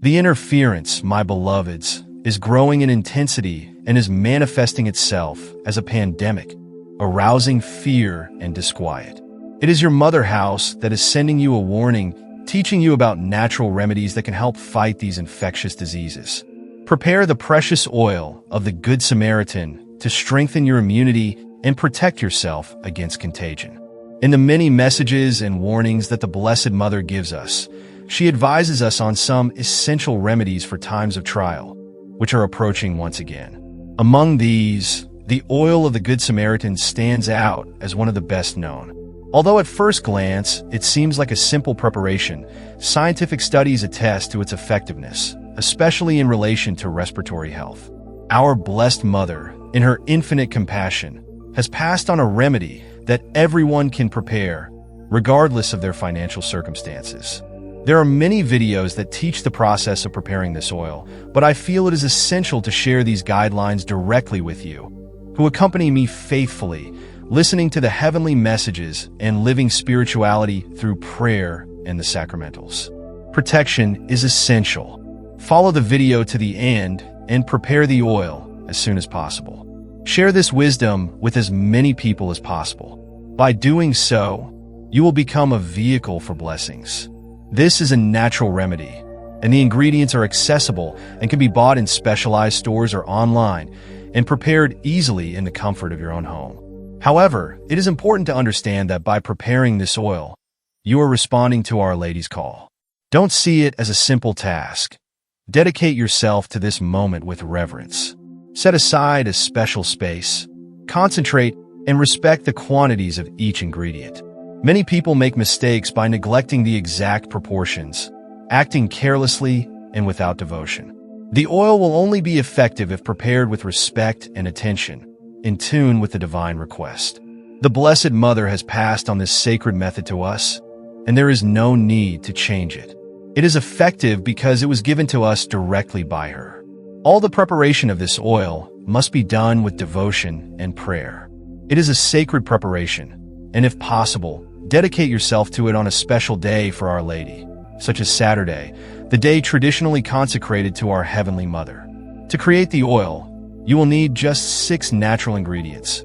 The interference, my beloveds, is growing in intensity and is manifesting itself as a pandemic, arousing fear and disquiet. It is your mother house that is sending you a warning, teaching you about natural remedies that can help fight these infectious diseases. Prepare the precious oil of the Good Samaritan to strengthen your immunity and protect yourself against contagion. In the many messages and warnings that the Blessed Mother gives us, she advises us on some essential remedies for times of trial, which are approaching once again. Among these, the oil of the Good Samaritan stands out as one of the best known. Although at first glance, it seems like a simple preparation, scientific studies attest to its effectiveness, especially in relation to respiratory health. Our Blessed Mother, in her infinite compassion, has passed on a remedy that everyone can prepare, regardless of their financial circumstances. There are many videos that teach the process of preparing this oil, but I feel it is essential to share these guidelines directly with you, who accompany me faithfully, listening to the heavenly messages and living spirituality through prayer and the sacramentals. Protection is essential. Follow the video to the end and prepare the oil as soon as possible. Share this wisdom with as many people as possible. By doing so, you will become a vehicle for blessings. This is a natural remedy, and the ingredients are accessible and can be bought in specialized stores or online and prepared easily in the comfort of your own home. However, it is important to understand that by preparing this oil, you are responding to Our Lady's call. Don't see it as a simple task. Dedicate yourself to this moment with reverence. Set aside a special space, concentrate, and respect the quantities of each ingredient. Many people make mistakes by neglecting the exact proportions, acting carelessly and without devotion. The oil will only be effective if prepared with respect and attention, in tune with the divine request. The Blessed Mother has passed on this sacred method to us, and there is no need to change it. It is effective because it was given to us directly by her. All the preparation of this oil must be done with devotion and prayer. It is a sacred preparation, and if possible, dedicate yourself to it on a special day for Our Lady, such as Saturday, the day traditionally consecrated to our Heavenly Mother. To create the oil, you will need just 6 natural ingredients: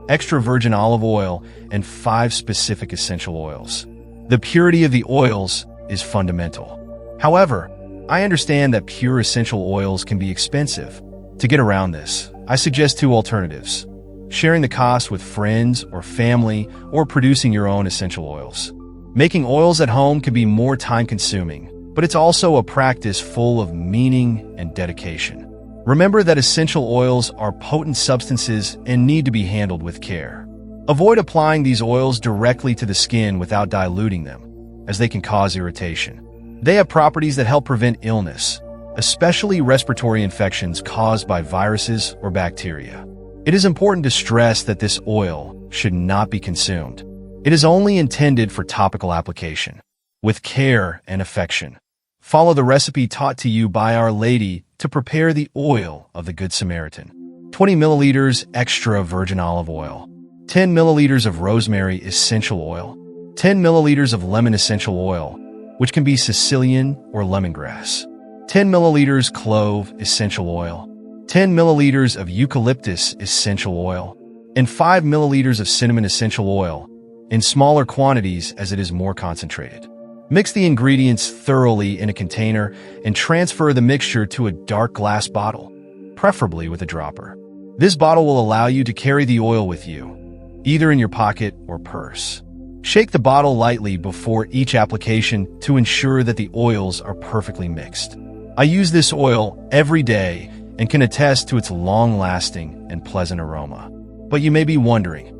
extra virgin olive oil and 5 specific essential oils. The purity of the oils is fundamental. However, I understand that pure essential oils can be expensive. To get around this, I suggest 2 alternatives: sharing the cost with friends or family, or producing your own essential oils. Making oils at home can be more time-consuming, but it's also a practice full of meaning and dedication. Remember that essential oils are potent substances and need to be handled with care. Avoid applying these oils directly to the skin without diluting them, as they can cause irritation. They have properties that help prevent illness, especially respiratory infections caused by viruses or bacteria. It is important to stress that this oil should not be consumed. It is only intended for topical application. With care and affection, follow the recipe taught to you by Our Lady to prepare the oil of the Good Samaritan. 20 milliliters extra virgin olive oil, 10 milliliters of rosemary essential oil, 10 milliliters of lemon essential oil, which can be Sicilian or lemongrass, 10 milliliters clove essential oil, 10 milliliters of eucalyptus essential oil, and 5 milliliters of cinnamon essential oil, in smaller quantities as it is more concentrated. Mix the ingredients thoroughly in a container and transfer the mixture to a dark glass bottle, preferably with a dropper. This bottle will allow you to carry the oil with you, either in your pocket or purse. Shake the bottle lightly before each application to ensure that the oils are perfectly mixed. I use this oil every day and can attest to its long-lasting and pleasant aroma. But you may be wondering,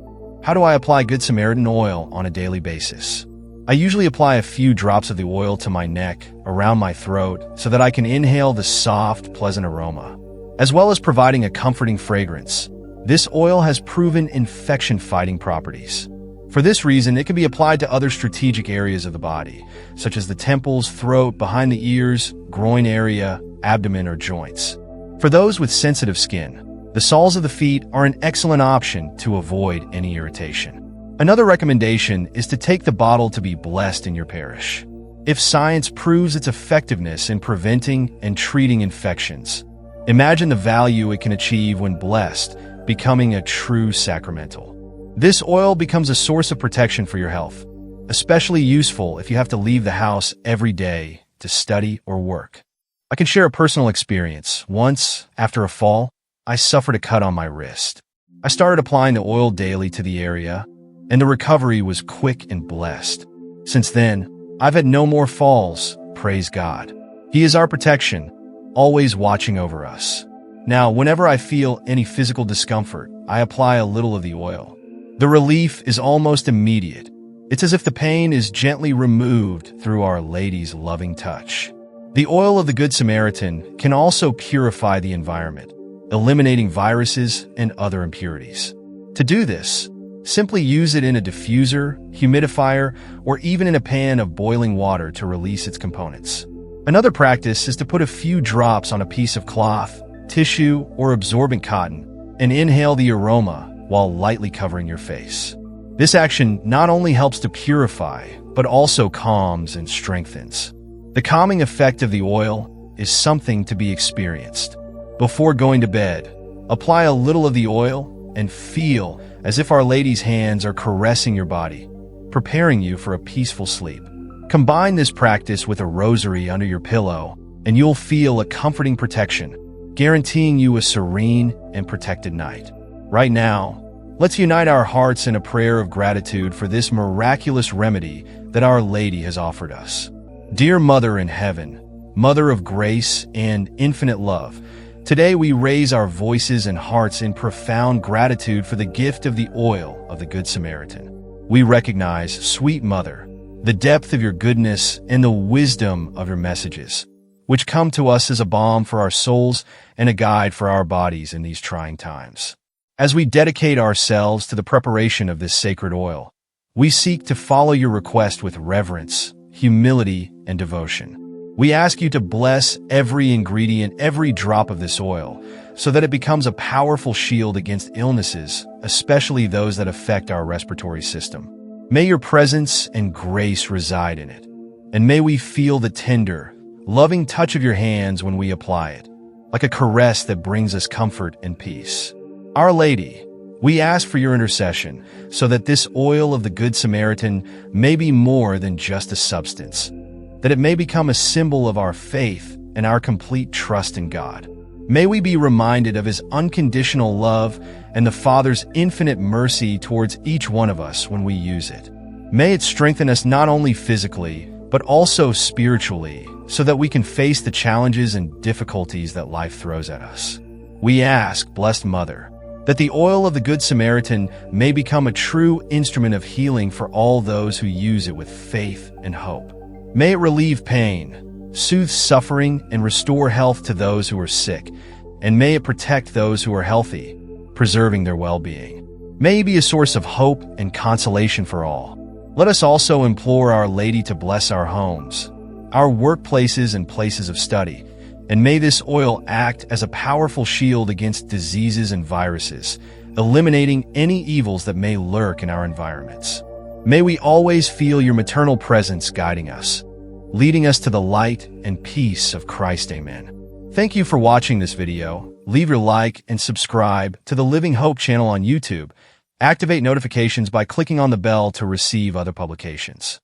how do I apply Good Samaritan oil on a daily basis? I usually apply a few drops of the oil to my neck, around my throat, so that I can inhale the soft, pleasant aroma, as well as providing a comforting fragrance. This oil has proven infection-fighting properties. For this reason, it can be applied to other strategic areas of the body, such as the temples, throat, behind the ears, groin area, abdomen, or joints. For those with sensitive skin, the soles of the feet are an excellent option to avoid any irritation. Another recommendation is to take the bottle to be blessed in your parish. if science proves its effectiveness in preventing and treating infections, imagine the value it can achieve when blessed, becoming a true sacramental. This oil becomes a source of protection for your health, especially useful if you have to leave the house every day to study or work. I can share a personal experience. Once, after a fall, I suffered a cut on my wrist. I started applying the oil daily to the area, and the recovery was quick and blessed. Since then, I've had no more falls, praise God. He is our protection, always watching over us. Now, whenever I feel any physical discomfort, I apply a little of the oil. The relief is almost immediate. It's as if the pain is gently removed through Our Lady's loving touch. The oil of the Good Samaritan can also purify the environment, eliminating viruses and other impurities. To do this, simply use it in a diffuser, humidifier, or even in a pan of boiling water to release its components. Another practice is to put a few drops on a piece of cloth, tissue, or absorbent cotton, and inhale the aroma while lightly covering your face. This action not only helps to purify, but also calms and strengthens. The calming effect of the oil is something to be experienced. Before going to bed, apply a little of the oil and feel as if Our Lady's hands are caressing your body, preparing you for a peaceful sleep. Combine this practice with a rosary under your pillow, and you'll feel a comforting protection, guaranteeing you a serene and protected night. Right now, let's unite our hearts in a prayer of gratitude for this miraculous remedy that Our Lady has offered us. Dear Mother in Heaven, Mother of grace and infinite love, today we raise our voices and hearts in profound gratitude for the gift of the oil of the Good Samaritan. We recognize, sweet Mother, the depth of your goodness and the wisdom of your messages, which come to us as a balm for our souls and a guide for our bodies in these trying times. As we dedicate ourselves to the preparation of this sacred oil, we seek to follow your request with reverence, humility, and devotion. We ask you to bless every ingredient, every drop of this oil, so that it becomes a powerful shield against illnesses, especially those that affect our respiratory system. May your presence and grace reside in it, and may we feel the tender, loving touch of your hands when we apply it, like a caress that brings us comfort and peace. Our Lady, we ask for your intercession so that this oil of the Good Samaritan may be more than just a substance, that it may become a symbol of our faith and our complete trust in God. May we be reminded of His unconditional love and the Father's infinite mercy towards each one of us when we use it. May it strengthen us not only physically, but also spiritually, so that we can face the challenges and difficulties that life throws at us. We ask, Blessed Mother, that the oil of the Good Samaritan may become a true instrument of healing for all those who use it with faith and hope. May it relieve pain, soothe suffering, and restore health to those who are sick, and may it protect those who are healthy, preserving their well-being. May it be a source of hope and consolation for all. Let us also implore Our Lady to bless our homes, our workplaces, and places of study, and may this oil act as a powerful shield against diseases and viruses, eliminating any evils that may lurk in our environments. May we always feel your maternal presence guiding us, leading us to the light and peace of Christ. Amen. Thank you for watching this video. Leave your like and subscribe to the Living Hope channel on YouTube. Activate notifications by clicking on the bell to receive other publications.